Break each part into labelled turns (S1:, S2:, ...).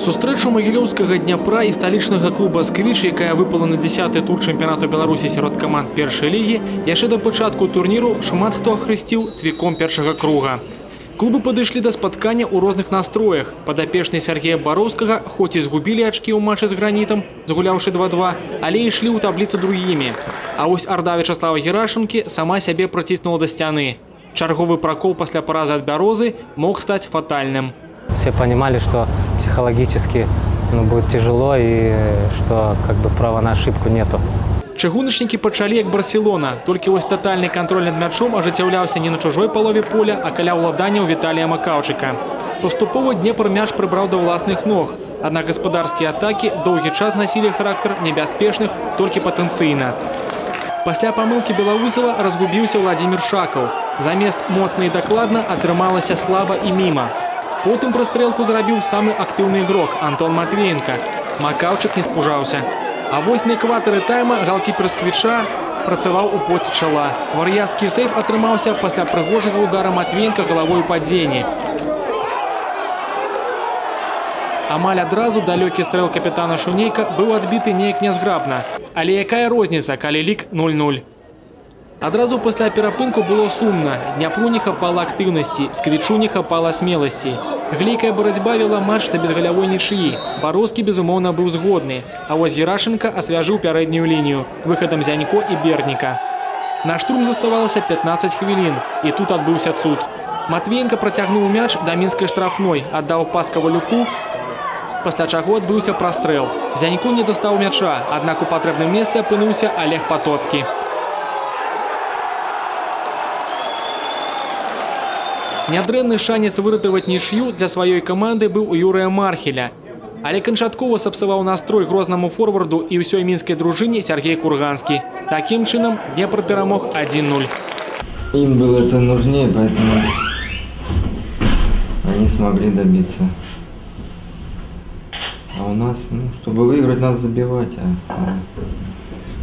S1: Сустрэчу магілёўскага Дняпра і сталічнага клуба «Сквіч», якая выпала на 10-й тур чэмпіянату Беларусі сярод каманд першай лігі, яшчэ да пачатку турніру шмат хто ахрысціў цвіком першага круга. Клубы падышлі да спаткання ў розных настроях. Падапечныя Сергея Бароўскага хоць і згубілі ачкі ў матчы з «Гранітам», згуляўшы 2-2, але ішлі ў табліцу другімі. А вось Арда Вячаслава Герашынкі сама сябе праціснула да сцяны. Чарговы пракол пасля паразы ад «Бярозы» мог стаць фатальным.
S2: Все понимали, что психологически будет тяжело и что права на ошибку нету.
S1: Чыгуначнікі пачалі як Барселона, толькі вось татальны кантроль над мячом ажыццяўляўся не на чужой палове поля, а каля ўладанняў Віталія Макаўчыка. Паступова Днепр мяч прыбраў да ўласных ног. Аднак гаспадарскія атакі доўгі час насілі характар небяспечных толькі патэнцыйна. Пасля памылкі беларусава разгубіўся Владзімір Шакаў. Замест моцна і дакладна атрымалася слаба і міма. Потым прастрэлку зрабіў самы актыўны ігрок Антон Матвеенка. Макаўчык не спужаўся. А вось на экватары тайма галкіпер «Сквіча» працаваў у поце чала. Вар'яцкі сейф атрымаўся пасля прыгожага ўдара Матвеенка галавой у падзенні. Амаль адразу далёкі стрэл капітана Шунейка быў адбіты неяк нязграбна. Але якая розніца, калі лік 0-0? Адразу пасля перапынку было сумна. Дняпру не хапала актыўнасці, «Сквічу» не хапала смеласці. Глейкая барацьба вела матч да безгалявой нічыі. Бароўскі, безумоўна, быў згодны. А вось Герашынка асвяжыў пярэднюю лінію выхадам Зянько і Берніка. На штурм заставалася 15 хвілін. І тут адбыўся цуд. Матвеенка працягнуў мяч да мінскай штрафной, аддаў пас Кавалюку, пасля чаго адбыўся прастрэл. Зянько не дастаў мяча, аднак у патрэбным месцы апынуўся Олег Патоцкі. Нядрэнны шанец выратаваць нічыю для сваёй каманды быў у Юрыя Мархеля. Але канчаткова сапсаваў настрой грознаму форварду і ўсёй мінскай дружыне Сергей Курганскі. Такім чынам Днепр перамог 1-0.
S3: Им было это нужнее, поэтому они смогли добиться. А у нас, чтобы выиграть, надо забивать. А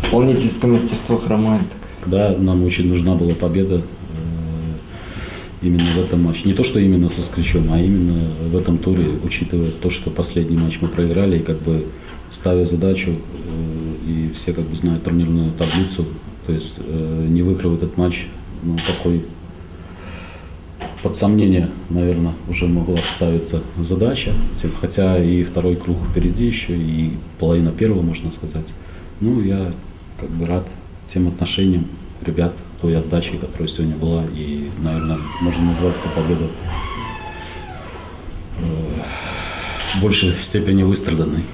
S3: исполнительское мастерство хромает.
S4: Да, нам очень нужна была победа. Именно в этом матче. Не то, что именно со «Сквичом», а именно в этом туре, учитывая то, что последний матч мы проиграли, и ставя задачу, и все знают турнирную таблицу, то есть не выиграв этот матч, такой под сомнение, наверное, уже могла ставиться задача, хотя и второй круг впереди еще, и половина первого, можно сказать. Я рад тем отношениям ребят, той отдачи, которая сегодня была, и, наверное, можно назвать эту победу в большей степени выстраданной.